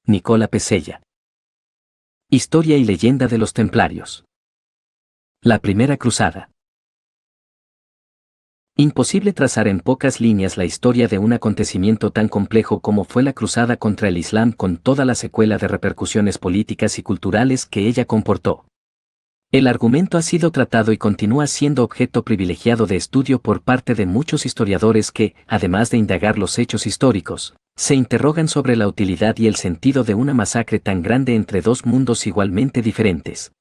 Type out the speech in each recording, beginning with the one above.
Nicola Pesella. Historia y leyenda de los Templarios. La Primera Cruzada. Imposible trazar en pocas líneas la historia de un acontecimiento tan complejo como fue la cruzada contra el Islam con toda la secuela de repercusiones políticas y culturales que ella comportó. El argumento ha sido tratado y continúa siendo objeto privilegiado de estudio por parte de muchos historiadores que, además de indagar los hechos históricos, se interrogan sobre la utilidad y el sentido de una masacre tan grande entre dos mundos igualmente diferentes.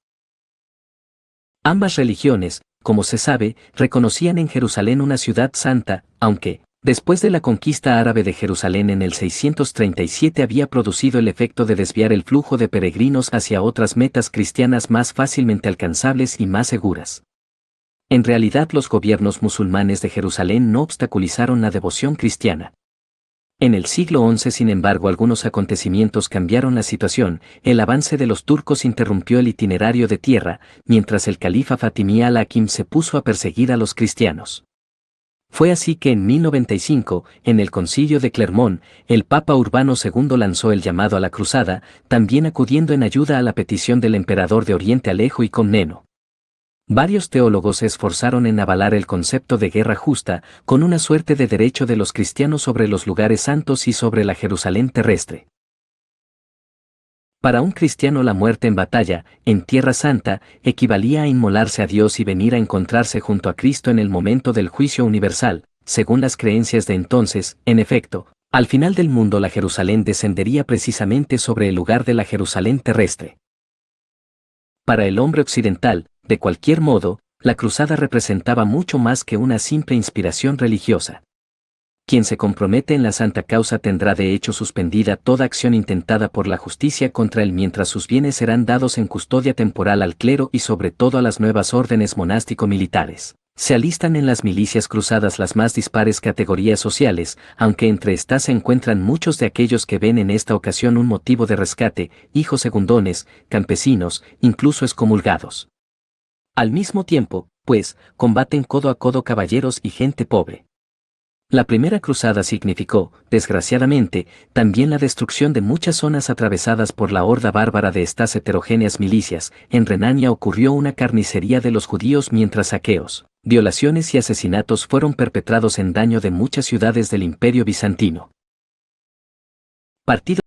Ambas religiones, como se sabe, reconocían en Jerusalén una ciudad santa, aunque, después de la conquista árabe de Jerusalén en el 637 había producido el efecto de desviar el flujo de peregrinos hacia otras metas cristianas más fácilmente alcanzables y más seguras. En realidad los gobiernos musulmanes de Jerusalén no obstaculizaron la devoción cristiana. En el siglo XI, sin embargo, algunos acontecimientos cambiaron la situación. El avance de los turcos interrumpió el itinerario de tierra, mientras el califa Fatimí al-Hakim se puso a perseguir a los cristianos. Fue así que en 1095, en el Concilio de Clermont, el Papa Urbano II lanzó el llamado a la cruzada, también acudiendo en ayuda a la petición del emperador de Oriente Alejo y Comneno. Varios teólogos se esforzaron en avalar el concepto de guerra justa, con una suerte de derecho de los cristianos sobre los lugares santos y sobre la Jerusalén terrestre. Para un cristiano la muerte en batalla, en Tierra Santa, equivalía a inmolarse a Dios y venir a encontrarse junto a Cristo en el momento del juicio universal, según las creencias de entonces. En efecto, al final del mundo la Jerusalén descendería precisamente sobre el lugar de la Jerusalén terrestre. Para el hombre occidental, de cualquier modo, la cruzada representaba mucho más que una simple inspiración religiosa. Quien se compromete en la santa causa tendrá de hecho suspendida toda acción intentada por la justicia contra él mientras sus bienes serán dados en custodia temporal al clero y sobre todo a las nuevas órdenes monástico-militares. Se alistan en las milicias cruzadas las más dispares categorías sociales, aunque entre estas se encuentran muchos de aquellos que ven en esta ocasión un motivo de rescate, hijos segundones, campesinos, incluso excomulgados. Al mismo tiempo, pues, combaten codo a codo caballeros y gente pobre. La primera cruzada significó, desgraciadamente, también la destrucción de muchas zonas atravesadas por la horda bárbara de estas heterogéneas milicias. En Renania ocurrió una carnicería de los judíos mientras saqueos, violaciones y asesinatos fueron perpetrados en daño de muchas ciudades del Imperio Bizantino. Partidos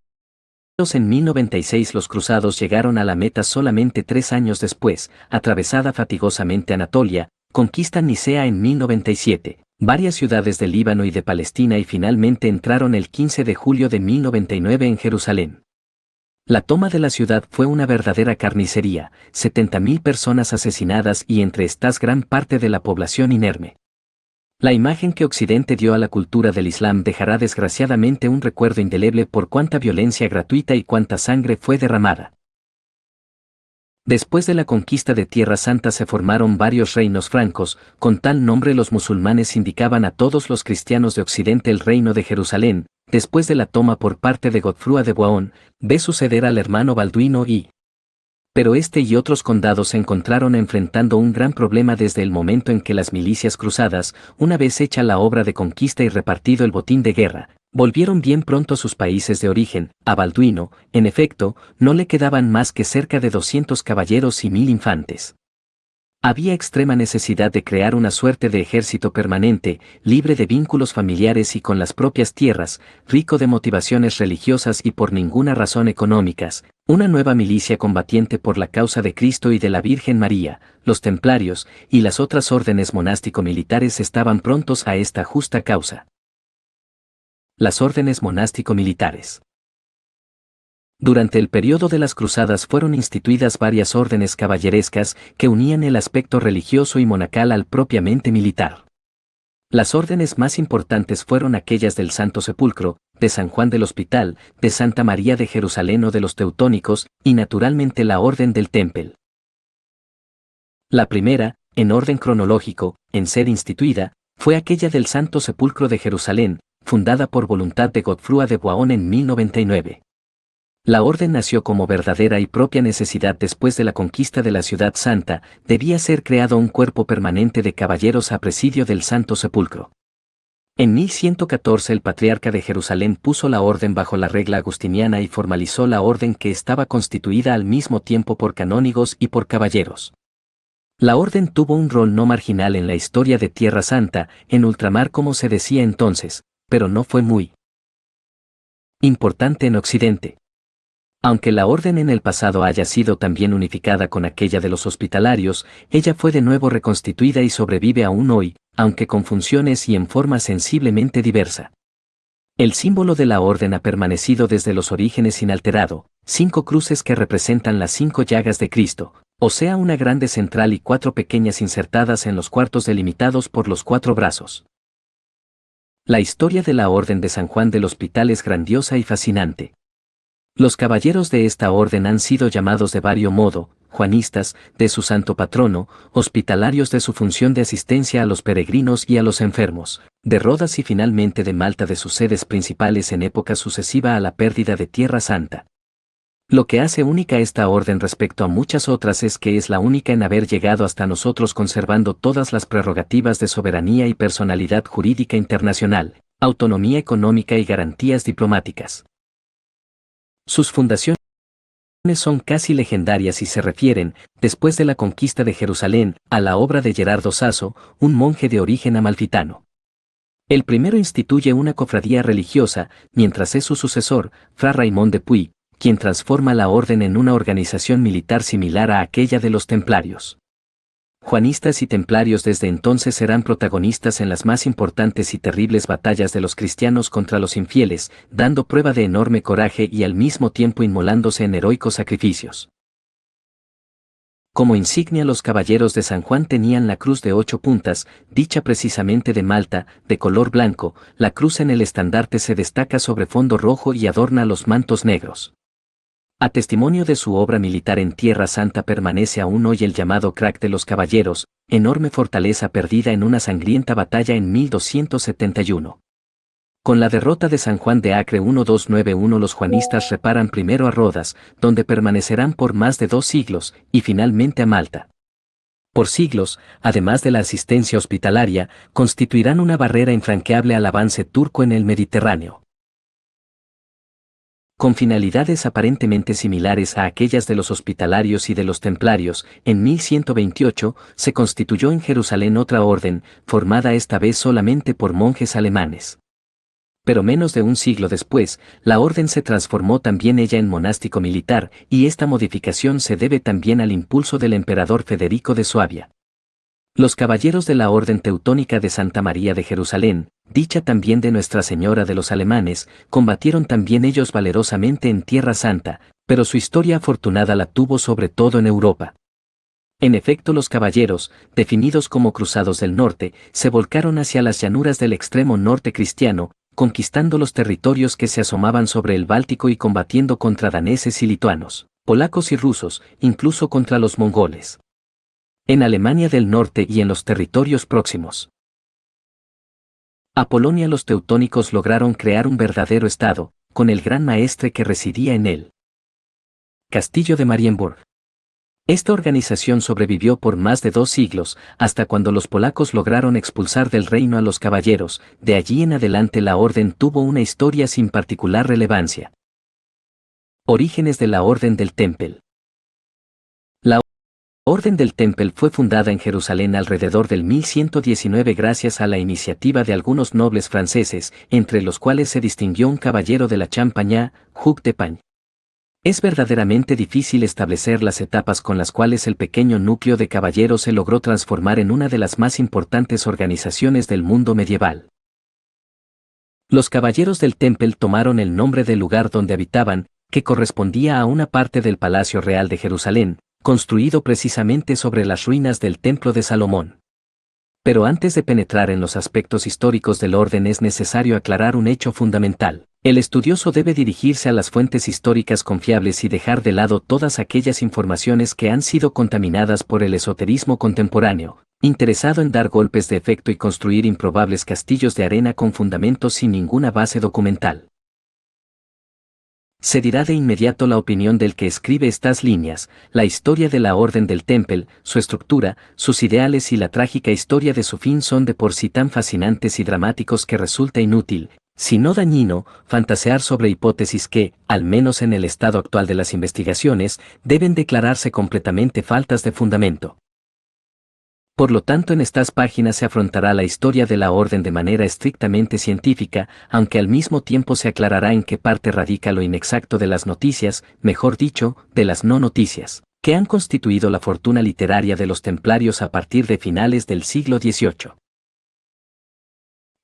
en 1096 los cruzados llegaron a la meta solamente 3 años después, atravesada fatigosamente Anatolia, conquistan Nicea en 1097. Varias ciudades del Líbano y de Palestina y finalmente entraron el 15 de julio de 1099 en Jerusalén. La toma de la ciudad fue una verdadera carnicería, 70.000 personas asesinadas y entre estas gran parte de la población inerme. La imagen que Occidente dio a la cultura del Islam dejará desgraciadamente un recuerdo indeleble por cuánta violencia gratuita y cuánta sangre fue derramada. Después de la conquista de Tierra Santa se formaron varios reinos francos, con tal nombre los musulmanes indicaban a todos los cristianos de Occidente el reino de Jerusalén. Después de la toma por parte de Godfrey de Bohun, ve suceder al hermano Balduino pero este y otros condados se encontraron enfrentando un gran problema desde el momento en que las milicias cruzadas, una vez hecha la obra de conquista y repartido el botín de guerra, volvieron bien pronto a sus países de origen. A Balduino, en efecto, no le quedaban más que cerca de 200 caballeros y 1000 infantes. Había extrema necesidad de crear una suerte de ejército permanente, libre de vínculos familiares y con las propias tierras, rico de motivaciones religiosas y por ninguna razón económicas, una nueva milicia combatiente por la causa de Cristo y de la Virgen María. Los templarios y las otras órdenes monástico-militares estaban prontos a esta justa causa. Las órdenes monástico-militares. Durante el periodo de las cruzadas fueron instituidas varias órdenes caballerescas que unían el aspecto religioso y monacal al propiamente militar. Las órdenes más importantes fueron aquellas del Santo Sepulcro, de San Juan del Hospital, de Santa María de Jerusalén o de los Teutónicos, y naturalmente la Orden del Temple. La primera, en orden cronológico, en ser instituida, fue aquella del Santo Sepulcro de Jerusalén, fundada por voluntad de Godfrey de Bohun en 1099. La orden nació como verdadera y propia necesidad después de la conquista de la Ciudad Santa. Debía ser creado un cuerpo permanente de caballeros a presidio del Santo Sepulcro. En 1114 el patriarca de Jerusalén puso la orden bajo la regla agustiniana y formalizó la orden que estaba constituida al mismo tiempo por canónigos y por caballeros. La orden tuvo un rol no marginal en la historia de Tierra Santa, en ultramar como se decía entonces, pero no fue muy importante en Occidente. Aunque la orden en el pasado haya sido también unificada con aquella de los hospitalarios, ella fue de nuevo reconstituida y sobrevive aún hoy, aunque con funciones y en forma sensiblemente diversa. El símbolo de la orden ha permanecido desde los orígenes inalterado, 5 cruces que representan las 5 llagas de Cristo, o sea una grande central y 4 pequeñas insertadas en los cuartos delimitados por los 4 brazos. La historia de la Orden de San Juan del Hospital es grandiosa y fascinante. Los caballeros de esta orden han sido llamados de vario modo, juanistas, de su santo patrono, hospitalarios de su función de asistencia a los peregrinos y a los enfermos, de Rodas y finalmente de Malta de sus sedes principales en época sucesiva a la pérdida de Tierra Santa. Lo que hace única esta orden respecto a muchas otras es que es la única en haber llegado hasta nosotros conservando todas las prerrogativas de soberanía y personalidad jurídica internacional, autonomía económica y garantías diplomáticas. Sus fundaciones son casi legendarias y se refieren, después de la conquista de Jerusalén, a la obra de Gerardo Sasso, un monje de origen amalfitano. El primero instituye una cofradía religiosa, mientras es su sucesor, Fra Raimón de Puy, quien transforma la orden en una organización militar similar a aquella de los templarios. Juanistas y templarios desde entonces serán protagonistas en las más importantes y terribles batallas de los cristianos contra los infieles, dando prueba de enorme coraje y al mismo tiempo inmolándose en heroicos sacrificios. Como insignia los caballeros de San Juan tenían la cruz de 8 puntas, dicha precisamente de Malta, de color blanco, la cruz en el estandarte se destaca sobre fondo rojo y adorna los mantos negros. A testimonio de su obra militar en Tierra Santa permanece aún hoy el llamado Crac de los Caballeros, enorme fortaleza perdida en una sangrienta batalla en 1271. Con la derrota de San Juan de Acre 1291 los juanistas reparan primero a Rodas, donde permanecerán por más de 2 siglos, y finalmente a Malta. Por siglos, además de la asistencia hospitalaria, constituirán una barrera infranqueable al avance turco en el Mediterráneo. Con finalidades aparentemente similares a aquellas de los hospitalarios y de los templarios, en 1128 se constituyó en Jerusalén otra orden, formada esta vez solamente por monjes alemanes. Pero menos de un siglo después, la orden se transformó también ella en monástico militar, y esta modificación se debe también al impulso del emperador Federico de Suabia. Los caballeros de la Orden Teutónica de Santa María de Jerusalén, dicha también de Nuestra Señora de los Alemanes, combatieron también ellos valerosamente en Tierra Santa, pero su historia afortunada la tuvo sobre todo en Europa. En efecto los caballeros, definidos como cruzados del norte, se volcaron hacia las llanuras del extremo norte cristiano, conquistando los territorios que se asomaban sobre el Báltico y combatiendo contra daneses y lituanos, polacos y rusos, incluso contra los mongoles. En Alemania del Norte y en los territorios próximos a Polonia los teutónicos lograron crear un verdadero estado, con el gran maestre que residía en el castillo de Marienburg. Esta organización sobrevivió por más de 2 siglos, hasta cuando los polacos lograron expulsar del reino a los caballeros, de allí en adelante la orden tuvo una historia sin particular relevancia. Orígenes de la Orden del Temple. La Orden del Temple fue fundada en Jerusalén alrededor del 1119 gracias a la iniciativa de algunos nobles franceses, entre los cuales se distinguió un caballero de la Champaña, Hug de Pagne. Es verdaderamente difícil establecer las etapas con las cuales el pequeño núcleo de caballeros se logró transformar en una de las más importantes organizaciones del mundo medieval. Los caballeros del Temple tomaron el nombre del lugar donde habitaban, que correspondía a una parte del Palacio Real de Jerusalén, construido precisamente sobre las ruinas del Templo de Salomón. Pero antes de penetrar en los aspectos históricos del orden es necesario aclarar un hecho fundamental. El estudioso debe dirigirse a las fuentes históricas confiables y dejar de lado todas aquellas informaciones que han sido contaminadas por el esoterismo contemporáneo, interesado en dar golpes de efecto y construir improbables castillos de arena con fundamentos sin ninguna base documental. Se dirá de inmediato la opinión del que escribe estas líneas, la historia de la Orden del Temple, su estructura, sus ideales y la trágica historia de su fin son de por sí tan fascinantes y dramáticos que resulta inútil, si no dañino, fantasear sobre hipótesis que, al menos en el estado actual de las investigaciones, deben declararse completamente faltas de fundamento. Por lo tanto, en estas páginas se afrontará la historia de la Orden de manera estrictamente científica, aunque al mismo tiempo se aclarará en qué parte radica lo inexacto de las noticias, mejor dicho, de las no noticias, que han constituido la fortuna literaria de los templarios a partir de finales del siglo XVIII.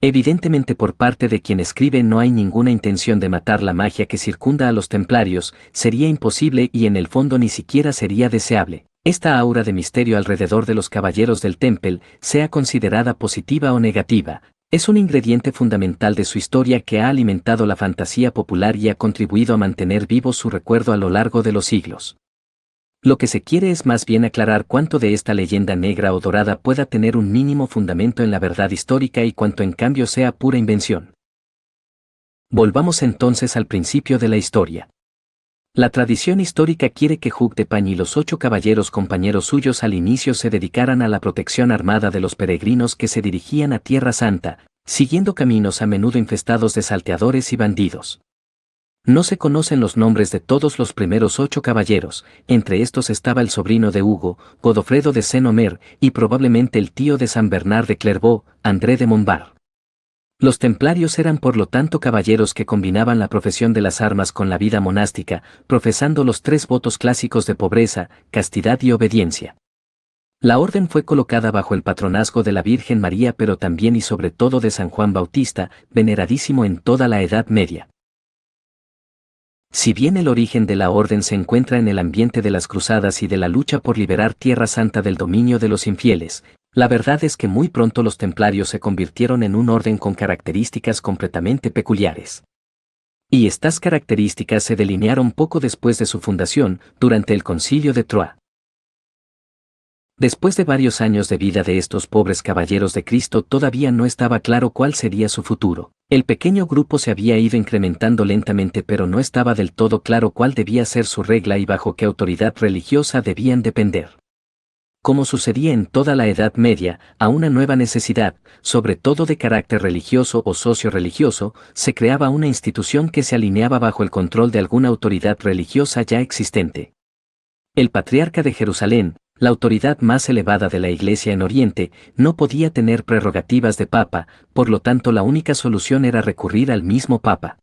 Evidentemente, por parte de quien escribe no hay ninguna intención de matar la magia que circunda a los templarios, sería imposible y en el fondo ni siquiera sería deseable. Esta aura de misterio alrededor de los caballeros del Temple, sea considerada positiva o negativa, es un ingrediente fundamental de su historia que ha alimentado la fantasía popular y ha contribuido a mantener vivo su recuerdo a lo largo de los siglos. Lo que se quiere es más bien aclarar cuánto de esta leyenda negra o dorada pueda tener un mínimo fundamento en la verdad histórica y cuánto en cambio sea pura invención. Volvamos entonces al principio de la historia. La tradición histórica quiere que Hugh de Payne y los 8 caballeros compañeros suyos al inicio se dedicaran a la protección armada de los peregrinos que se dirigían a Tierra Santa, siguiendo caminos a menudo infestados de salteadores y bandidos. No se conocen los nombres de todos los primeros 8 caballeros, entre estos estaba el sobrino de Hugo, Godofredo de Saint-Omer, y probablemente el tío de San Bernard de Clairvaux, André de Montbard. Los templarios eran por lo tanto caballeros que combinaban la profesión de las armas con la vida monástica, profesando los 3 votos clásicos de pobreza, castidad y obediencia. La orden fue colocada bajo el patronazgo de la Virgen María, pero también y sobre todo de San Juan Bautista, veneradísimo en toda la Edad Media. Si bien el origen de la orden se encuentra en el ambiente de las cruzadas y de la lucha por liberar Tierra Santa del dominio de los infieles, la verdad es que muy pronto los templarios se convirtieron en un orden con características completamente peculiares. Y estas características se delinearon poco después de su fundación, durante el Concilio de Troyes. Después de varios años de vida de estos pobres caballeros de Cristo todavía no estaba claro cuál sería su futuro. El pequeño grupo se había ido incrementando lentamente, pero no estaba del todo claro cuál debía ser su regla y bajo qué autoridad religiosa debían depender. Como sucedía en toda la Edad Media, a una nueva necesidad, sobre todo de carácter religioso o socio-religioso, se creaba una institución que se alineaba bajo el control de alguna autoridad religiosa ya existente. El patriarca de Jerusalén, la autoridad más elevada de la Iglesia en Oriente, no podía tener prerrogativas de papa, por lo tanto la única solución era recurrir al mismo papa.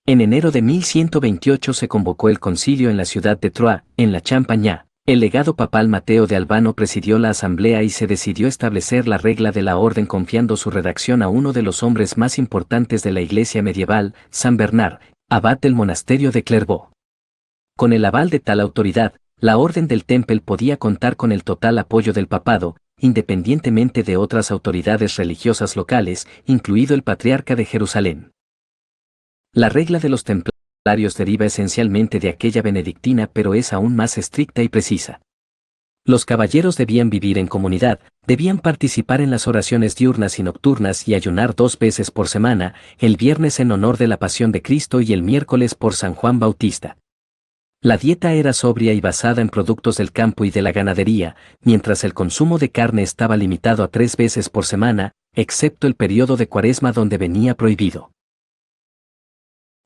En enero de 1128 se convocó el concilio en la ciudad de Troyes, en la Champaña. El legado papal Mateo de Albano presidió la asamblea y se decidió establecer la regla de la orden confiando su redacción a uno de los hombres más importantes de la Iglesia medieval, San Bernard, abad del monasterio de Clairvaux. Con el aval de tal autoridad, la Orden del Temple podía contar con el total apoyo del papado, independientemente de otras autoridades religiosas locales, incluido el patriarca de Jerusalén. La regla de los templarios deriva esencialmente de aquella benedictina, pero es aún más estricta y precisa. Los caballeros debían vivir en comunidad, debían participar en las oraciones diurnas y nocturnas y ayunar 2 veces por semana, el viernes en honor de la Pasión de Cristo y el miércoles por San Juan Bautista. La dieta era sobria y basada en productos del campo y de la ganadería, mientras el consumo de carne estaba limitado a 3 veces por semana, excepto el periodo de Cuaresma donde venía prohibido.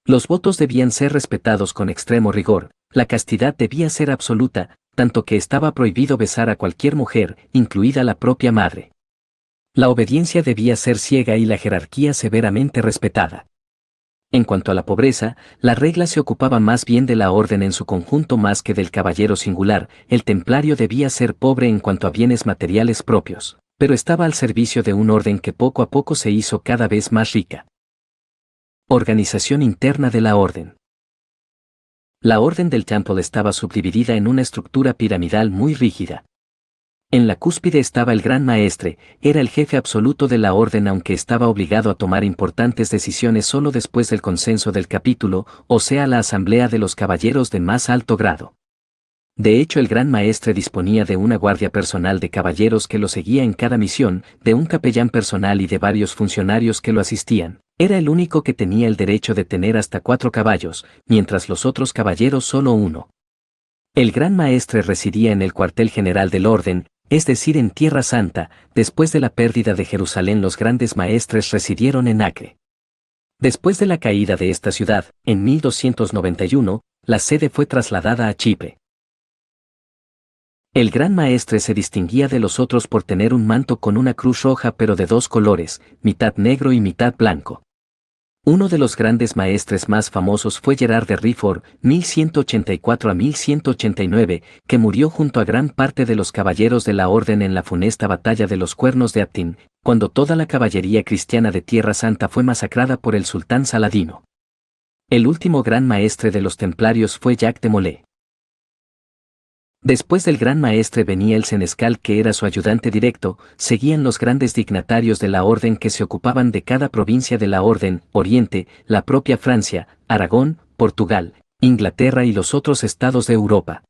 Los votos debían ser respetados con extremo rigor, la castidad debía ser absoluta, tanto que estaba prohibido besar a cualquier mujer, incluida la propia madre. La obediencia debía ser ciega y la jerarquía severamente respetada. En cuanto a la pobreza, la regla se ocupaba más bien de la orden en su conjunto más que del caballero singular. El templario debía ser pobre en cuanto a bienes materiales propios, pero estaba al servicio de un orden que poco a poco se hizo cada vez más rica. Organización interna de la orden. La orden del Temple estaba subdividida en una estructura piramidal muy rígida. En la cúspide estaba el gran maestre, era el jefe absoluto de la orden, aunque estaba obligado a tomar importantes decisiones solo después del consenso del capítulo, o sea la asamblea de los caballeros de más alto grado. De hecho, el Gran Maestre disponía de una guardia personal de caballeros que lo seguía en cada misión, de un capellán personal y de varios funcionarios que lo asistían. Era el único que tenía el derecho de tener hasta 4 caballos, mientras los otros caballeros solo uno. El Gran Maestre residía en el cuartel general del orden, es decir, en Tierra Santa. Después de la pérdida de Jerusalén, los grandes maestres residieron en Acre. Después de la caída de esta ciudad, en 1291, la sede fue trasladada a Chipre. El Gran Maestre se distinguía de los otros por tener un manto con una cruz roja pero de 2 colores, mitad negro y mitad blanco. Uno de los grandes maestres más famosos fue Gerard de Rifford, 1184 a 1189, que murió junto a gran parte de los caballeros de la orden en la funesta batalla de los Cuernos de Aptin, cuando toda la caballería cristiana de Tierra Santa fue masacrada por el sultán Saladino. El último gran maestre de los templarios fue Jacques de Molay. Después del Gran Maestre venía el senescal, que era su ayudante directo. Seguían los grandes dignatarios de la orden que se ocupaban de cada provincia de la orden: Oriente, la propia Francia, Aragón, Portugal, Inglaterra y los otros estados de Europa.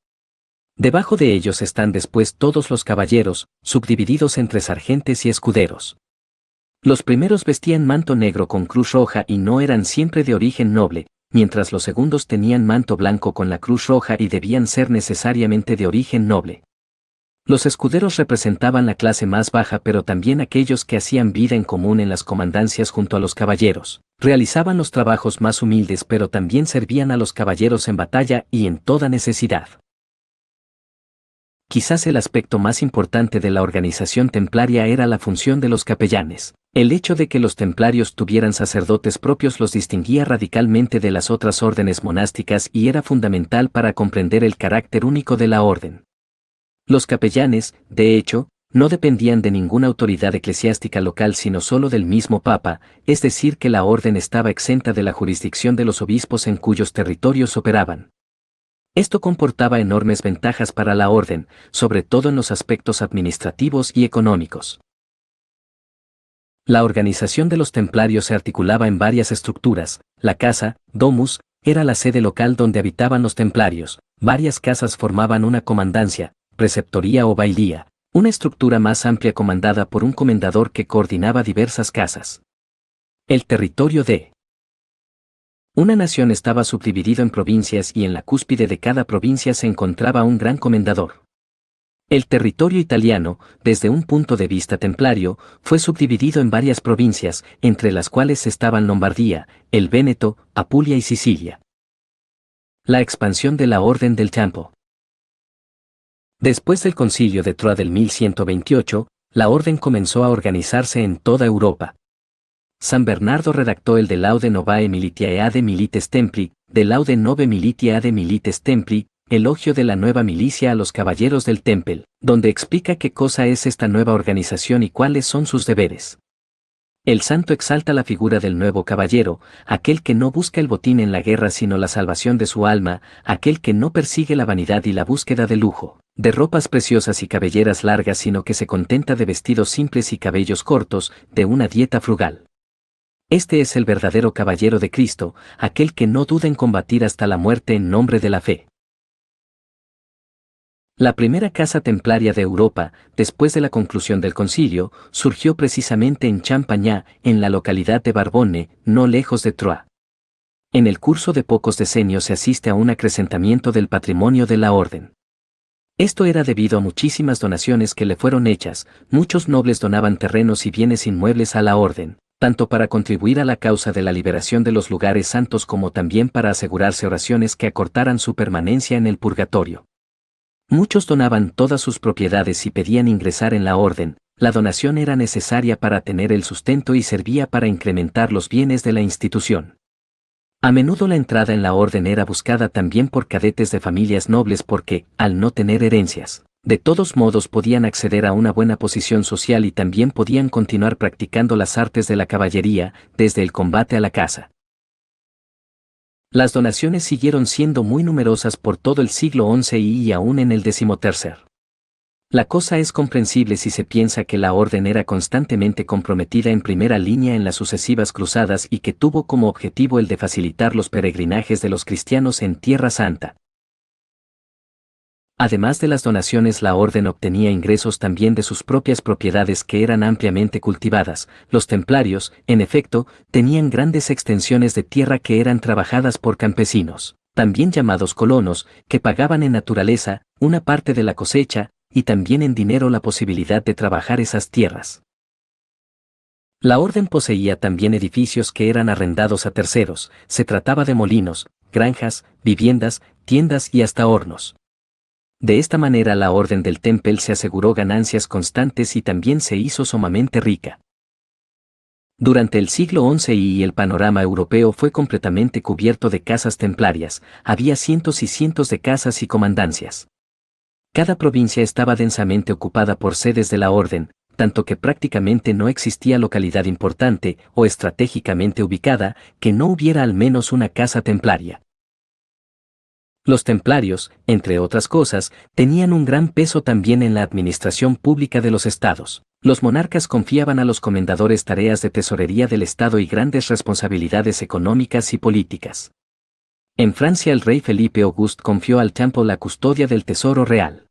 Debajo de ellos están después todos los caballeros, subdivididos entre sargentes y escuderos. Los primeros vestían manto negro con cruz roja y no eran siempre de origen noble, mientras los segundos tenían manto blanco con la cruz roja y debían ser necesariamente de origen noble. Los escuderos representaban la clase más baja, pero también aquellos que hacían vida en común en las comandancias junto a los caballeros. Realizaban los trabajos más humildes, pero también servían a los caballeros en batalla y en toda necesidad. Quizás el aspecto más importante de la organización templaria era la función de los capellanes. El hecho de que los templarios tuvieran sacerdotes propios los distinguía radicalmente de las otras órdenes monásticas y era fundamental para comprender el carácter único de la orden. Los capellanes, de hecho, no dependían de ninguna autoridad eclesiástica local sino solo del mismo Papa, es decir, que la orden estaba exenta de la jurisdicción de los obispos en cuyos territorios operaban. Esto comportaba enormes ventajas para la orden, sobre todo en los aspectos administrativos y económicos. La organización de los templarios se articulaba en varias estructuras. La casa, domus, era la sede local donde habitaban los templarios. Varias casas formaban una comandancia, preceptoría o bailía, una estructura más amplia comandada por un comendador que coordinaba diversas casas. El territorio de una nación estaba subdividido en provincias y en la cúspide de cada provincia se encontraba un gran comendador. El territorio italiano, desde un punto de vista templario, fue subdividido en varias provincias, entre las cuales estaban Lombardía, el Véneto, Apulia y Sicilia. La expansión de la Orden del Tempo. Después del Concilio de Troyes del 1128, la orden comenzó a organizarse en toda Europa. San Bernardo redactó el De Laude Novae Militiae Ad Milites Templi, De Laude Nove Militiae Ad Milites Templi, elogio de la nueva milicia a los caballeros del Temple, donde explica qué cosa es esta nueva organización y cuáles son sus deberes. El santo exalta la figura del nuevo caballero, aquel que no busca el botín en la guerra sino la salvación de su alma, aquel que no persigue la vanidad y la búsqueda de lujo, de ropas preciosas y cabelleras largas sino que se contenta de vestidos simples y cabellos cortos, de una dieta frugal. Este es el verdadero caballero de Cristo, aquel que no duda en combatir hasta la muerte en nombre de la fe. La primera casa templaria de Europa, después de la conclusión del concilio, surgió precisamente en Champagnat, en la localidad de Barbonne, no lejos de Troyes. En el curso de pocos decenios se asiste a un acrecentamiento del patrimonio de la orden. Esto era debido a muchísimas donaciones que le fueron hechas. Muchos nobles donaban terrenos y bienes inmuebles a la orden, tanto para contribuir a la causa de la liberación de los lugares santos como también para asegurarse oraciones que acortaran su permanencia en el purgatorio. Muchos donaban todas sus propiedades y pedían ingresar en la orden. La donación era necesaria para tener el sustento y servía para incrementar los bienes de la institución. A menudo la entrada en la orden era buscada también por cadetes de familias nobles porque, al no tener herencias, de todos modos podían acceder a una buena posición social y también podían continuar practicando las artes de la caballería, desde el combate a la caza. Las donaciones siguieron siendo muy numerosas por todo el siglo XI y aún en el XIII. La cosa es comprensible si se piensa que la orden era constantemente comprometida en primera línea en las sucesivas cruzadas y que tuvo como objetivo el de facilitar los peregrinajes de los cristianos en Tierra Santa. Además de las donaciones, la orden obtenía ingresos también de sus propias propiedades que eran ampliamente cultivadas. Los templarios, en efecto, tenían grandes extensiones de tierra que eran trabajadas por campesinos, también llamados colonos, que pagaban en naturaleza una parte de la cosecha, y también en dinero la posibilidad de trabajar esas tierras. La orden poseía también edificios que eran arrendados a terceros. Se trataba de molinos, granjas, viviendas, tiendas y hasta hornos. De esta manera la orden del Temple se aseguró ganancias constantes y también se hizo sumamente rica. Durante el siglo XI y el panorama europeo fue completamente cubierto de casas templarias. Había cientos y cientos de casas y comandancias. Cada provincia estaba densamente ocupada por sedes de la orden, tanto que prácticamente no existía localidad importante o estratégicamente ubicada que no hubiera al menos una casa templaria. Los templarios, entre otras cosas, tenían un gran peso también en la administración pública de los estados. Los monarcas confiaban a los comendadores tareas de tesorería del estado y grandes responsabilidades económicas y políticas. En Francia el rey Felipe Auguste confió al Temple la custodia del tesoro real.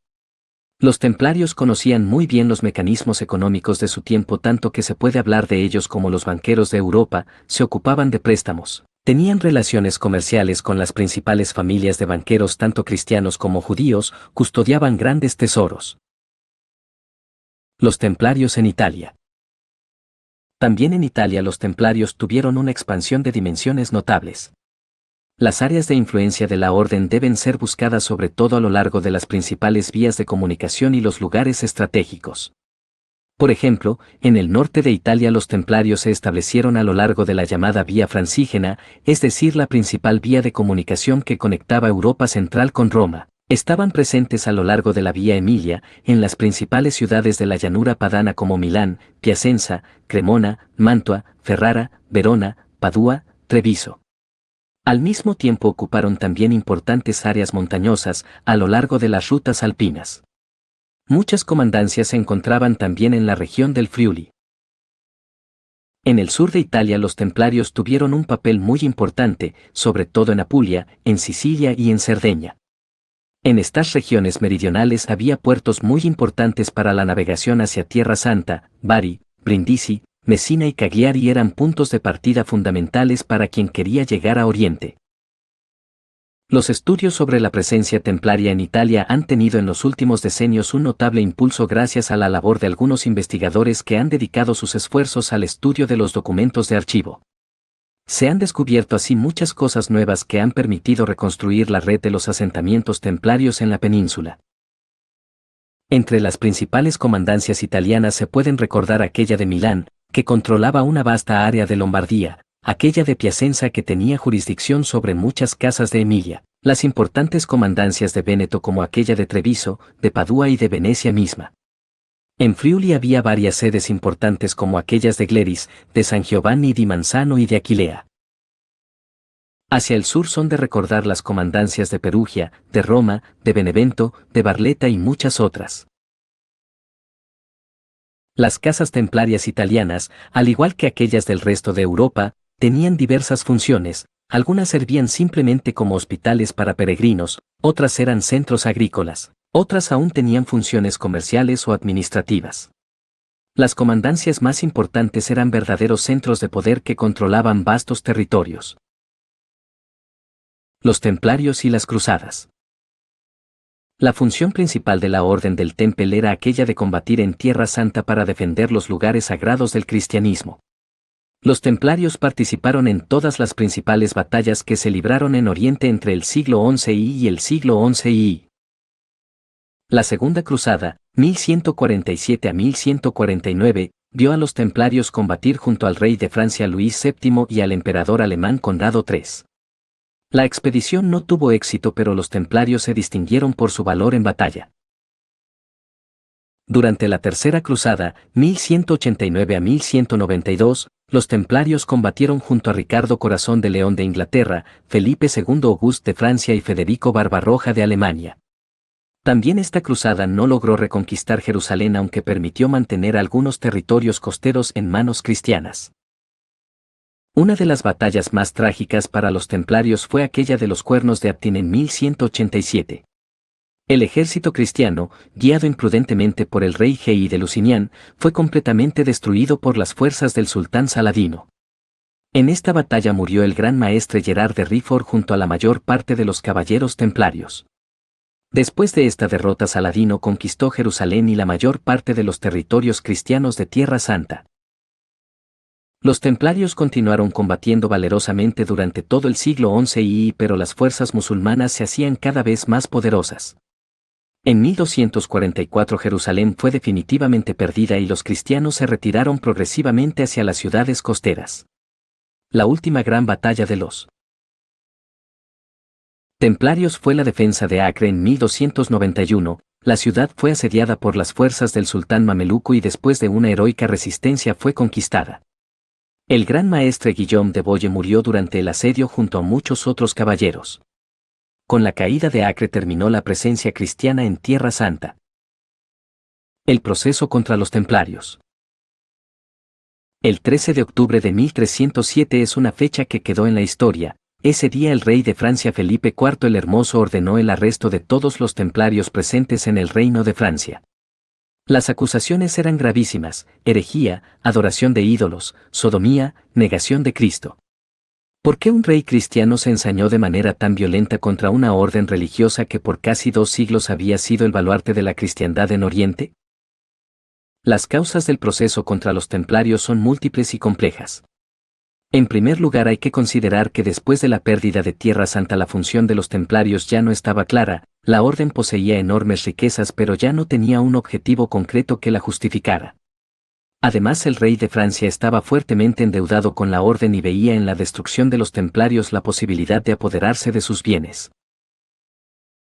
Los templarios conocían muy bien los mecanismos económicos de su tiempo, tanto que se puede hablar de ellos como los banqueros de Europa. Se ocupaban de préstamos. Tenían relaciones comerciales con las principales familias de banqueros tanto cristianos como judíos, custodiaban grandes tesoros. Los templarios en Italia. También en Italia los templarios tuvieron una expansión de dimensiones notables. Las áreas de influencia de la orden deben ser buscadas sobre todo a lo largo de las principales vías de comunicación y los lugares estratégicos. Por ejemplo, en el norte de Italia los templarios se establecieron a lo largo de la llamada Vía Francígena, es decir, la principal vía de comunicación que conectaba Europa central con Roma. Estaban presentes a lo largo de la Vía Emilia, en las principales ciudades de la llanura padana como Milán, Piacenza, Cremona, Mantua, Ferrara, Verona, Padua, Treviso. Al mismo tiempo ocuparon también importantes áreas montañosas a lo largo de las rutas alpinas. Muchas comandancias se encontraban también en la región del Friuli. En el sur de Italia los templarios tuvieron un papel muy importante, sobre todo en Apulia, en Sicilia y en Cerdeña. En estas regiones meridionales había puertos muy importantes para la navegación hacia Tierra Santa. Bari, Brindisi, Messina y Cagliari eran puntos de partida fundamentales para quien quería llegar a Oriente. Los estudios sobre la presencia templaria en Italia han tenido en los últimos decenios un notable impulso gracias a la labor de algunos investigadores que han dedicado sus esfuerzos al estudio de los documentos de archivo. Se han descubierto así muchas cosas nuevas que han permitido reconstruir la red de los asentamientos templarios en la península. Entre las principales comandancias italianas se pueden recordar aquella de Milán, que controlaba una vasta área de Lombardía, aquella de Piacenza que tenía jurisdicción sobre muchas casas de Emilia, las importantes comandancias de Véneto como aquella de Treviso, de Padua y de Venecia misma. En Friuli había varias sedes importantes como aquellas de Gleris, de San Giovanni di Manzano y de Aquilea. Hacia el sur son de recordar las comandancias de Perugia, de Roma, de Benevento, de Barletta y muchas otras. Las casas templarias italianas, al igual que aquellas del resto de Europa, tenían diversas funciones, algunas servían simplemente como hospitales para peregrinos, otras eran centros agrícolas, otras aún tenían funciones comerciales o administrativas. Las comandancias más importantes eran verdaderos centros de poder que controlaban vastos territorios. Los templarios y las cruzadas. La función principal de la Orden del Temple era aquella de combatir en Tierra Santa para defender los lugares sagrados del cristianismo. Los templarios participaron en todas las principales batallas que se libraron en Oriente entre el siglo XI y el siglo XI y. La Segunda Cruzada, 1147 a 1149, vio a los templarios combatir junto al rey de Francia Luis VII y al emperador alemán Conrado III. La expedición no tuvo éxito, pero los templarios se distinguieron por su valor en batalla. Durante la Tercera Cruzada, 1189 a 1192, los templarios combatieron junto a Ricardo Corazón de León de Inglaterra, Felipe II Auguste de Francia y Federico Barbarroja de Alemania. También esta cruzada no logró reconquistar Jerusalén, aunque permitió mantener algunos territorios costeros en manos cristianas. Una de las batallas más trágicas para los templarios fue aquella de los Cuernos de Aptin en 1187. El ejército cristiano, guiado imprudentemente por el rey Gei de Lusignan, fue completamente destruido por las fuerzas del sultán Saladino. En esta batalla murió el gran maestre Gerard de Rifford junto a la mayor parte de los caballeros templarios. Después de esta derrota, Saladino conquistó Jerusalén y la mayor parte de los territorios cristianos de Tierra Santa. Los templarios continuaron combatiendo valerosamente durante todo el siglo XI pero las fuerzas musulmanas se hacían cada vez más poderosas. En 1244 Jerusalén fue definitivamente perdida y los cristianos se retiraron progresivamente hacia las ciudades costeras. La última gran batalla de los templarios fue la defensa de Acre en 1291, la ciudad fue asediada por las fuerzas del sultán mameluco y después de una heroica resistencia fue conquistada. El gran maestre Guillaume de Boye murió durante el asedio junto a muchos otros caballeros. Con la caída de Acre terminó la presencia cristiana en Tierra Santa. El proceso contra los templarios. El 13 de octubre de 1307 es una fecha que quedó en la historia. Ese día el rey de Francia Felipe IV el Hermoso ordenó el arresto de todos los templarios presentes en el reino de Francia. Las acusaciones eran gravísimas: herejía, adoración de ídolos, sodomía, negación de Cristo. ¿Por qué un rey cristiano se ensañó de manera tan violenta contra una orden religiosa que por casi 2 siglos había sido el baluarte de la cristiandad en Oriente? Las causas del proceso contra los templarios son múltiples y complejas. En primer lugar, hay que considerar que después de la pérdida de Tierra Santa la función de los templarios ya no estaba clara, la orden poseía enormes riquezas pero ya no tenía un objetivo concreto que la justificara. Además, el rey de Francia estaba fuertemente endeudado con la orden y veía en la destrucción de los templarios la posibilidad de apoderarse de sus bienes.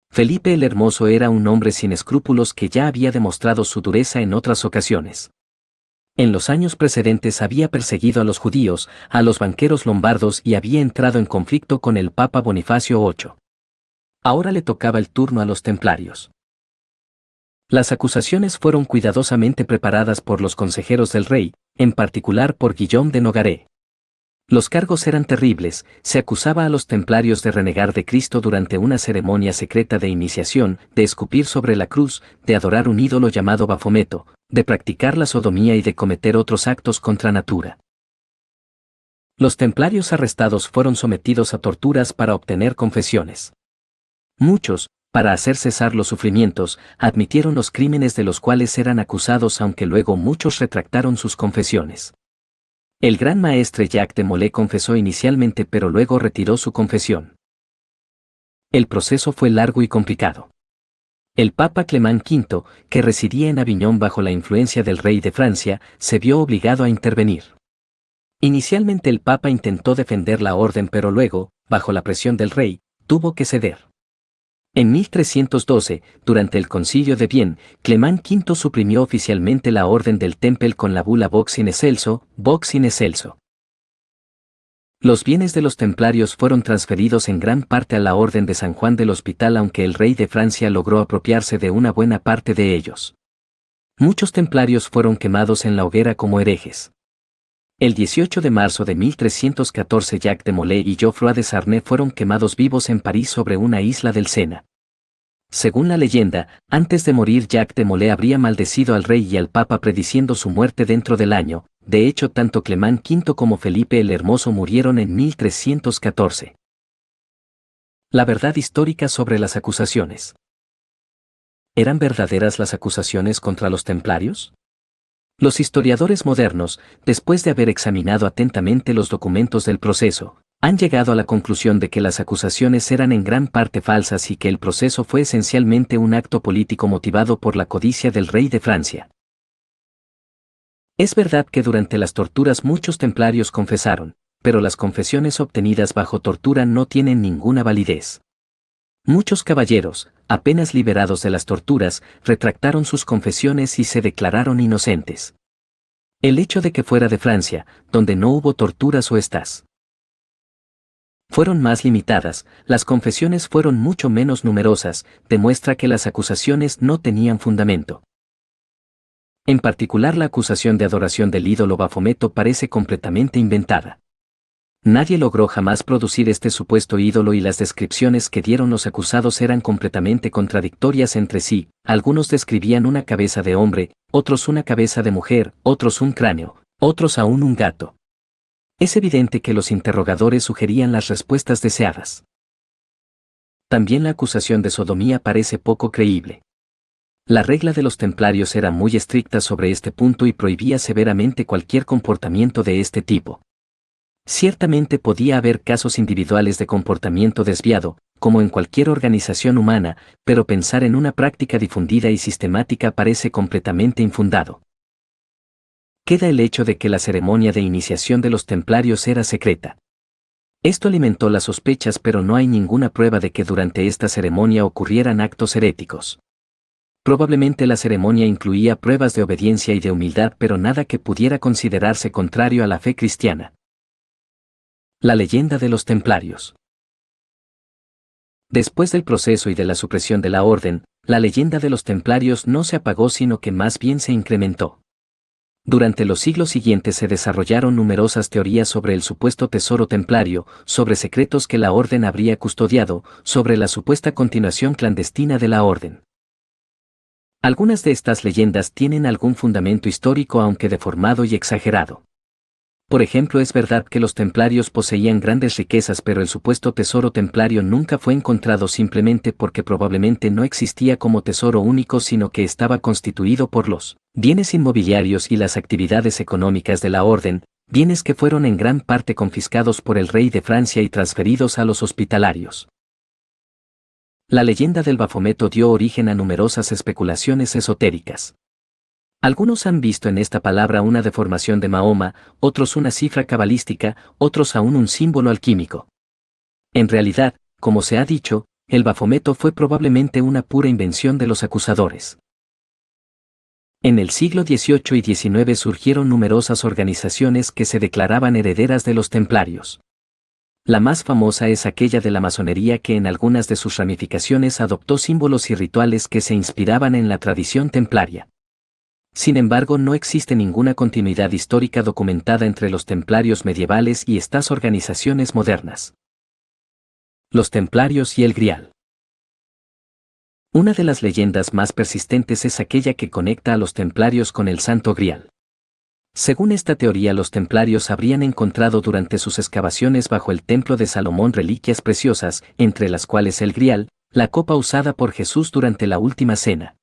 Felipe el Hermoso era un hombre sin escrúpulos que ya había demostrado su dureza en otras ocasiones. En los años precedentes había perseguido a los judíos, a los banqueros lombardos y había entrado en conflicto con el Papa Bonifacio VIII. Ahora le tocaba el turno a los templarios. Las acusaciones fueron cuidadosamente preparadas por los consejeros del rey, en particular por Guillaume de Nogaret. Los cargos eran terribles: se acusaba a los templarios de renegar de Cristo durante una ceremonia secreta de iniciación, de escupir sobre la cruz, de adorar un ídolo llamado Bafometo, de practicar la sodomía y de cometer otros actos contra natura. Los templarios arrestados fueron sometidos a torturas para obtener confesiones. Muchos, para hacer cesar los sufrimientos, admitieron los crímenes de los cuales eran acusados, aunque luego muchos retractaron sus confesiones. El gran maestre Jacques de Molay confesó inicialmente pero luego retiró su confesión. El proceso fue largo y complicado. El Papa Clement V, que residía en Aviñón bajo la influencia del rey de Francia, se vio obligado a intervenir. Inicialmente el Papa intentó defender la orden pero luego, bajo la presión del rey, tuvo que ceder. En 1312, durante el Concilio de Vienne, Clement V suprimió oficialmente la Orden del Temple con la bula Vox in excelso, Vox in excelso. Los bienes de los templarios fueron transferidos en gran parte a la Orden de San Juan del Hospital, aunque el rey de Francia logró apropiarse de una buena parte de ellos. Muchos templarios fueron quemados en la hoguera como herejes. El 18 de marzo de 1314 Jacques de Molay y Geoffroy de Sarney fueron quemados vivos en París sobre una isla del Sena. Según la leyenda, antes de morir Jacques de Molay habría maldecido al rey y al papa prediciendo su muerte dentro del año. De hecho, tanto Clement V como Felipe el Hermoso murieron en 1314. La verdad histórica sobre las acusaciones. ¿Eran verdaderas las acusaciones contra los templarios? Los historiadores modernos, después de haber examinado atentamente los documentos del proceso, han llegado a la conclusión de que las acusaciones eran en gran parte falsas y que el proceso fue esencialmente un acto político motivado por la codicia del rey de Francia. Es verdad que durante las torturas muchos templarios confesaron, pero las confesiones obtenidas bajo tortura no tienen ninguna validez. Muchos caballeros, apenas liberados de las torturas, retractaron sus confesiones y se declararon inocentes. El hecho de que fuera de Francia, donde no hubo torturas o estas fueron más limitadas, las confesiones fueron mucho menos numerosas, demuestra que las acusaciones no tenían fundamento. En particular, la acusación de adoración del ídolo Bafometo parece completamente inventada. Nadie logró jamás producir este supuesto ídolo y las descripciones que dieron los acusados eran completamente contradictorias entre sí, algunos describían una cabeza de hombre, otros una cabeza de mujer, otros un cráneo, otros aún un gato. Es evidente que los interrogadores sugerían las respuestas deseadas. También la acusación de sodomía parece poco creíble. La regla de los templarios era muy estricta sobre este punto y prohibía severamente cualquier comportamiento de este tipo. Ciertamente podía haber casos individuales de comportamiento desviado, como en cualquier organización humana, pero pensar en una práctica difundida y sistemática parece completamente infundado. Queda el hecho de que la ceremonia de iniciación de los templarios era secreta. Esto alimentó las sospechas, pero no hay ninguna prueba de que durante esta ceremonia ocurrieran actos heréticos. Probablemente la ceremonia incluía pruebas de obediencia y de humildad, pero nada que pudiera considerarse contrario a la fe cristiana. La leyenda de los templarios. Después del proceso y de la supresión de la orden, la leyenda de los templarios no se apagó sino que más bien se incrementó. Durante los siglos siguientes se desarrollaron numerosas teorías sobre el supuesto tesoro templario, sobre secretos que la orden habría custodiado, sobre la supuesta continuación clandestina de la orden. Algunas de estas leyendas tienen algún fundamento histórico aunque deformado y exagerado. Por ejemplo, es verdad que los templarios poseían grandes riquezas, pero el supuesto tesoro templario nunca fue encontrado simplemente porque probablemente no existía como tesoro único, sino que estaba constituido por los bienes inmobiliarios y las actividades económicas de la orden, bienes que fueron en gran parte confiscados por el rey de Francia y transferidos a los hospitalarios. La leyenda del Bafometo dio origen a numerosas especulaciones esotéricas. Algunos han visto en esta palabra una deformación de Mahoma, otros una cifra cabalística, otros aún un símbolo alquímico. En realidad, como se ha dicho, el Bafometo fue probablemente una pura invención de los acusadores. En el siglo XVIII y XIX surgieron numerosas organizaciones que se declaraban herederas de los templarios. La más famosa es aquella de la masonería, que en algunas de sus ramificaciones adoptó símbolos y rituales que se inspiraban en la tradición templaria. Sin embargo, no existe ninguna continuidad histórica documentada entre los templarios medievales y estas organizaciones modernas. Los templarios y el Grial. Una de las leyendas más persistentes es aquella que conecta a los templarios con el Santo Grial. Según esta teoría, los templarios habrían encontrado durante sus excavaciones bajo el templo de Salomón reliquias preciosas, entre las cuales el Grial, la copa usada por Jesús durante la última cena.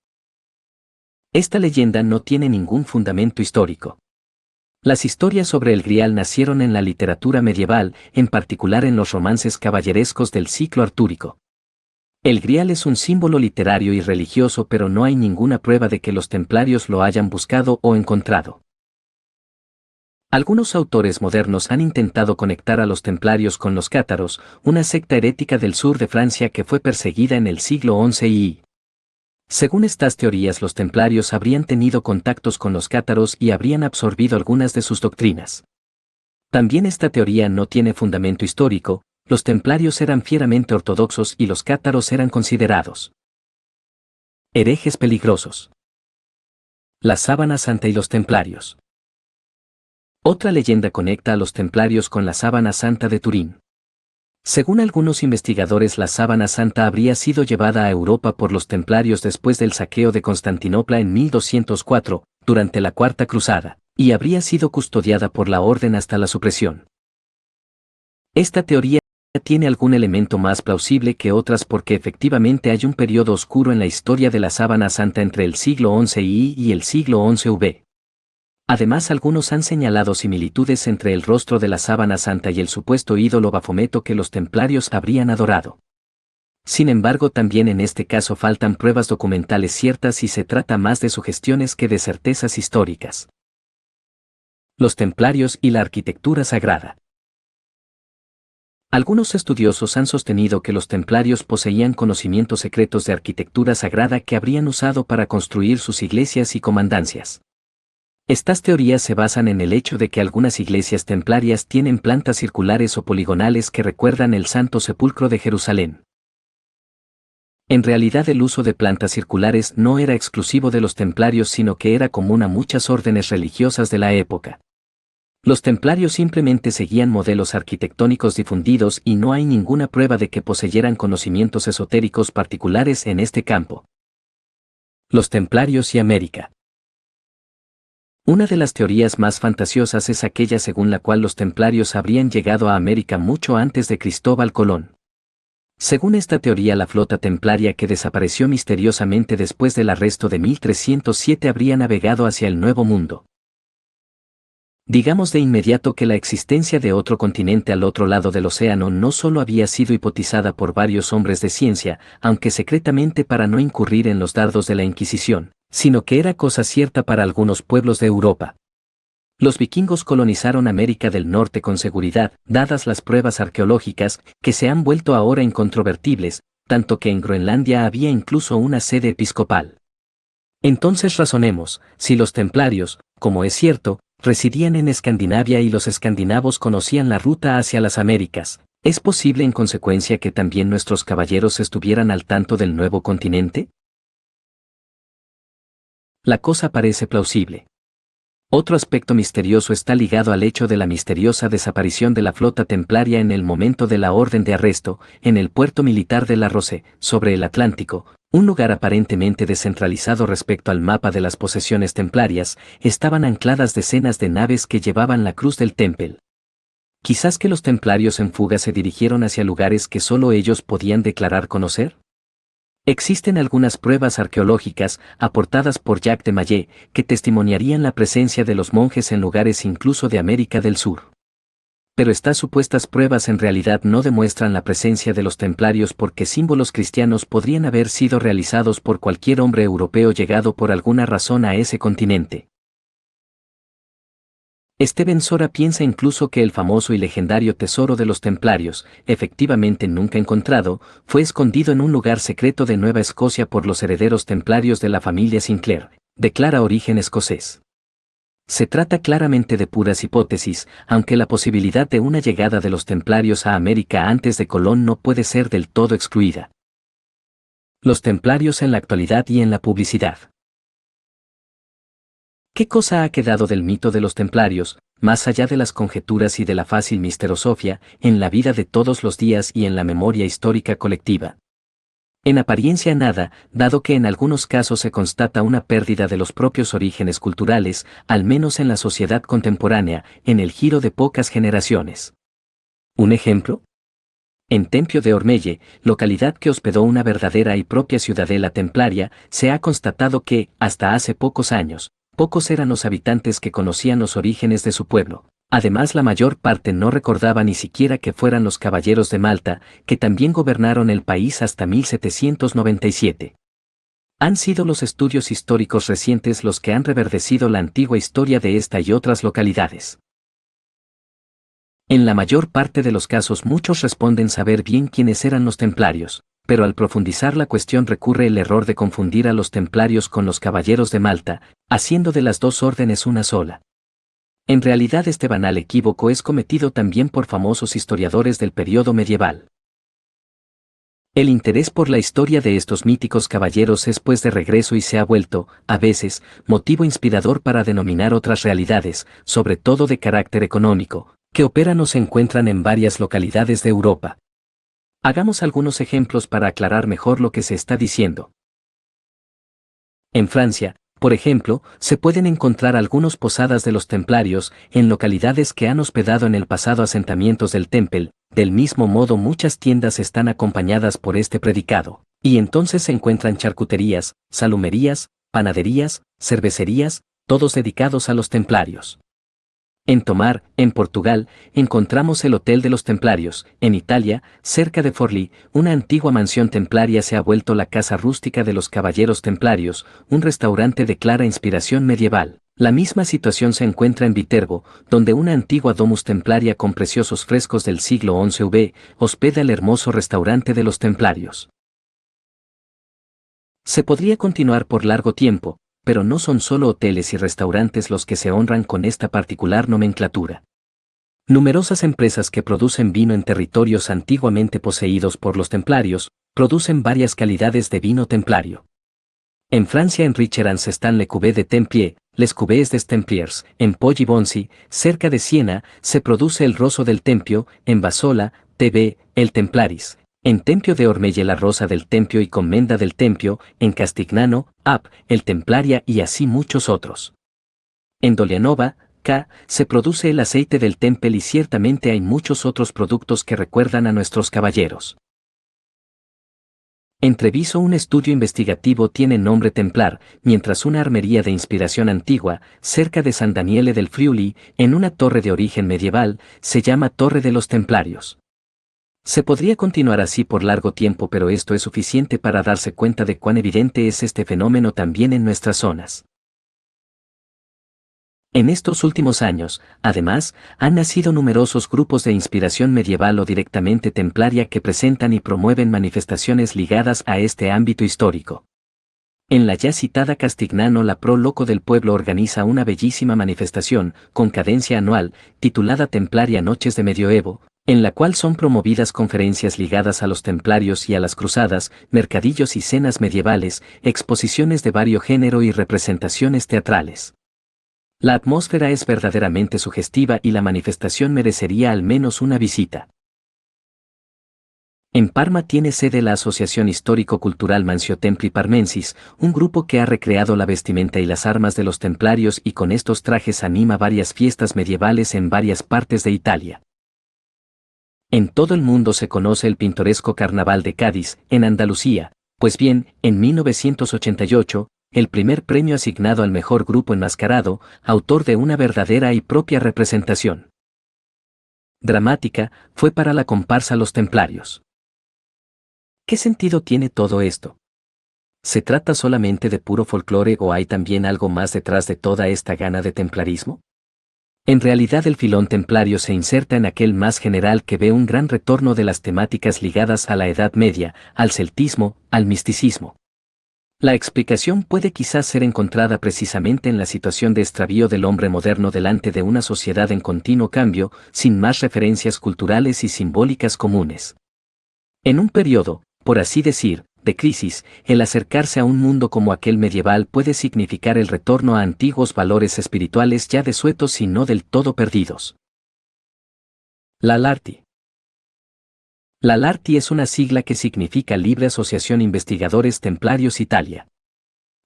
Esta leyenda no tiene ningún fundamento histórico. Las historias sobre el Grial nacieron en la literatura medieval, en particular en los romances caballerescos del ciclo artúrico. El Grial es un símbolo literario y religioso, pero no hay ninguna prueba de que los templarios lo hayan buscado o encontrado. Algunos autores modernos han intentado conectar a los templarios con los cátaros, una secta herética del sur de Francia que fue perseguida en el siglo XI y según estas teorías, los templarios habrían tenido contactos con los cátaros y habrían absorbido algunas de sus doctrinas. También esta teoría no tiene fundamento histórico, los templarios eran fieramente ortodoxos y los cátaros eran considerados herejes peligrosos. La sábana santa y los templarios. Otra leyenda conecta a los templarios con la sábana santa de Turín. Según algunos investigadores, la sábana santa habría sido llevada a Europa por los templarios después del saqueo de Constantinopla en 1204, durante la Cuarta Cruzada, y habría sido custodiada por la orden hasta la supresión. Esta teoría tiene algún elemento más plausible que otras porque efectivamente hay un periodo oscuro en la historia de la sábana santa entre el siglo XI y el siglo XI v. Además, algunos han señalado similitudes entre el rostro de la sábana santa y el supuesto ídolo Bafometo que los templarios habrían adorado. Sin embargo, también en este caso faltan pruebas documentales ciertas y se trata más de sugestiones que de certezas históricas. Los templarios y la arquitectura sagrada. Algunos estudiosos han sostenido que los templarios poseían conocimientos secretos de arquitectura sagrada que habrían usado para construir sus iglesias y comandancias. Estas teorías se basan en el hecho de que algunas iglesias templarias tienen plantas circulares o poligonales que recuerdan el Santo Sepulcro de Jerusalén. En realidad, el uso de plantas circulares no era exclusivo de los templarios, sino que era común a muchas órdenes religiosas de la época. Los templarios simplemente seguían modelos arquitectónicos difundidos y no hay ninguna prueba de que poseyeran conocimientos esotéricos particulares en este campo. Los templarios y América. Una de las teorías más fantasiosas es aquella según la cual los templarios habrían llegado a América mucho antes de Cristóbal Colón. Según esta teoría, la flota templaria que desapareció misteriosamente después del arresto de 1307 habría navegado hacia el Nuevo Mundo. Digamos de inmediato que la existencia de otro continente al otro lado del océano no solo había sido hipotizada por varios hombres de ciencia, aunque secretamente para no incurrir en los dardos de la Inquisición, sino que era cosa cierta para algunos pueblos de Europa. Los vikingos colonizaron América del Norte con seguridad, dadas las pruebas arqueológicas, que se han vuelto ahora incontrovertibles, tanto que en Groenlandia había incluso una sede episcopal. Entonces razonemos, si los templarios, como es cierto, residían en Escandinavia y los escandinavos conocían la ruta hacia las Américas, ¿es posible en consecuencia que también nuestros caballeros estuvieran al tanto del nuevo continente? La cosa parece plausible. Otro aspecto misterioso está ligado al hecho de la misteriosa desaparición de la flota templaria en el momento de la orden de arresto, en el puerto militar de La Rosse, sobre el Atlántico, un lugar aparentemente descentralizado respecto al mapa de las posesiones templarias, estaban ancladas decenas de naves que llevaban la cruz del Temple. Quizás que los templarios en fuga se dirigieron hacia lugares que solo ellos podían declarar conocer. Existen algunas pruebas arqueológicas, aportadas por Jacques de Maillet, que testimoniarían la presencia de los monjes en lugares incluso de América del Sur. Pero estas supuestas pruebas en realidad no demuestran la presencia de los templarios porque símbolos cristianos podrían haber sido realizados por cualquier hombre europeo llegado por alguna razón a ese continente. Steven Sora piensa incluso que el famoso y legendario tesoro de los templarios, efectivamente nunca encontrado, fue escondido en un lugar secreto de Nueva Escocia por los herederos templarios de la familia Sinclair, de clara origen escocés. Se trata claramente de puras hipótesis, aunque la posibilidad de una llegada de los templarios a América antes de Colón no puede ser del todo excluida. Los templarios en la actualidad y en la publicidad. ¿Qué cosa ha quedado del mito de los templarios, más allá de las conjeturas y de la fácil misterosofía, en la vida de todos los días y en la memoria histórica colectiva? En apariencia nada, dado que en algunos casos se constata una pérdida de los propios orígenes culturales, al menos en la sociedad contemporánea, en el giro de pocas generaciones. ¿Un ejemplo? En Tempio de Ormelle, localidad que hospedó una verdadera y propia ciudadela templaria, se ha constatado que, hasta hace pocos años, pocos eran los habitantes que conocían los orígenes de su pueblo. Además, la mayor parte no recordaba ni siquiera que fueran los caballeros de Malta, que también gobernaron el país hasta 1797. Han sido los estudios históricos recientes los que han reverdecido la antigua historia de esta y otras localidades. En la mayor parte de los casos muchos responden saber bien quiénes eran los templarios, pero al profundizar la cuestión recurre el error de confundir a los templarios con los caballeros de Malta, haciendo de las dos órdenes una sola. En realidad este banal equívoco es cometido también por famosos historiadores del periodo medieval. El interés por la historia de estos míticos caballeros es pues de regreso y se ha vuelto, a veces, motivo inspirador para denominar otras realidades, sobre todo de carácter económico, que operan o se encuentran en varias localidades de Europa. Hagamos algunos ejemplos para aclarar mejor lo que se está diciendo. En Francia, por ejemplo, se pueden encontrar algunas posadas de los templarios en localidades que han hospedado en el pasado asentamientos del Temple. Del mismo modo muchas tiendas están acompañadas por este predicado, y entonces se encuentran charcuterías, salumerías, panaderías, cervecerías, todos dedicados a los templarios. En Tomar, en Portugal, encontramos el Hotel de los Templarios. En Italia, cerca de Forlì, una antigua mansión templaria se ha vuelto la casa rústica de los caballeros templarios, un restaurante de clara inspiración medieval. La misma situación se encuentra en Viterbo, donde una antigua domus templaria con preciosos frescos del siglo XI hospeda el hermoso restaurante de los templarios. Se podría continuar por largo tiempo, pero no son solo hoteles y restaurantes los que se honran con esta particular nomenclatura. Numerosas empresas que producen vino en territorios antiguamente poseídos por los templarios, producen varias calidades de vino templario. En Francia en Richerans están Le Cuvée de Templiers, Les Cuvées des Templiers, en Poggibonsi, cerca de Siena, se produce el Rosso del Tempio, en Bassola, TV, el Templaris, en Tempio de Ormelle la Rosa del Tempio y Commenda del Tempio, en Castignano, Ap, el Templaria y así muchos otros. En Dolianova, K, se produce el aceite del Temple y ciertamente hay muchos otros productos que recuerdan a nuestros caballeros. En Treviso un estudio investigativo tiene nombre templar, mientras una armería de inspiración antigua, cerca de San Daniele del Friuli, en una torre de origen medieval, se llama Torre de los Templarios. Se podría continuar así por largo tiempo, pero esto es suficiente para darse cuenta de cuán evidente es este fenómeno también en nuestras zonas. En estos últimos años, además, han nacido numerosos grupos de inspiración medieval o directamente templaria que presentan y promueven manifestaciones ligadas a este ámbito histórico. En la ya citada Castignano la Pro Loco del pueblo organiza una bellísima manifestación, con cadencia anual, titulada Templaria Noches de Medioevo, en la cual son promovidas conferencias ligadas a los templarios y a las cruzadas, mercadillos y cenas medievales, exposiciones de vario género y representaciones teatrales. La atmósfera es verdaderamente sugestiva y la manifestación merecería al menos una visita. En Parma tiene sede la Asociación Histórico-Cultural Mancio Templi Parmensis, un grupo que ha recreado la vestimenta y las armas de los templarios y con estos trajes anima varias fiestas medievales en varias partes de Italia. En todo el mundo se conoce el pintoresco Carnaval de Cádiz, en Andalucía, pues bien, en 1988, el primer premio asignado al mejor grupo enmascarado, autor de una verdadera y propia representación dramática, fue para la comparsa Los Templarios. ¿Qué sentido tiene todo esto? ¿Se trata solamente de puro folclore o hay también algo más detrás de toda esta gana de templarismo? En realidad el filón templario se inserta en aquel más general que ve un gran retorno de las temáticas ligadas a la Edad Media, al celtismo, al misticismo. La explicación puede quizás ser encontrada precisamente en la situación de extravío del hombre moderno delante de una sociedad en continuo cambio, sin más referencias culturales y simbólicas comunes. En un periodo, por así decir, de crisis, el acercarse a un mundo como aquel medieval puede significar el retorno a antiguos valores espirituales ya desuetos y no del todo perdidos. La LARTI. La LARTI es una sigla que significa Libre Asociación Investigadores Templarios Italia.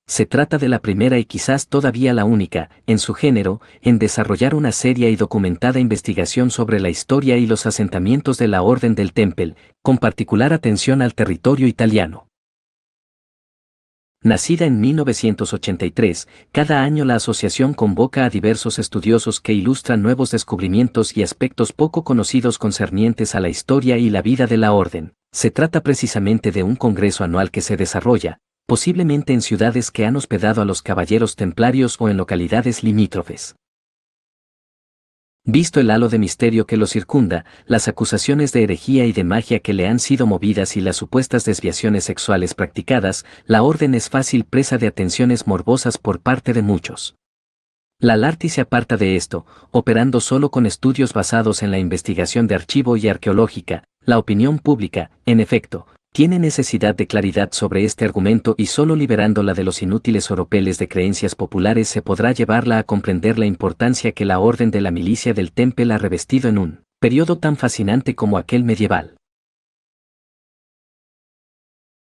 Se trata de la primera y quizás todavía la única, en su género, en desarrollar una seria y documentada investigación sobre la historia y los asentamientos de la Orden del Temple, con particular atención al territorio italiano. Nacida en 1983, cada año la asociación convoca a diversos estudiosos que ilustran nuevos descubrimientos y aspectos poco conocidos concernientes a la historia y la vida de la orden. Se trata precisamente de un congreso anual que se desarrolla, posiblemente en ciudades que han hospedado a los caballeros templarios o en localidades limítrofes. Visto el halo de misterio que lo circunda, las acusaciones de herejía y de magia que le han sido movidas y las supuestas desviaciones sexuales practicadas, la orden es fácil presa de atenciones morbosas por parte de muchos. La LARTI se aparta de esto, operando solo con estudios basados en la investigación de archivo y arqueológica. La opinión pública, en efecto, tiene necesidad de claridad sobre este argumento y solo liberándola de los inútiles oropeles de creencias populares se podrá llevarla a comprender la importancia que la orden de la milicia del Temple ha revestido en un periodo tan fascinante como aquel medieval.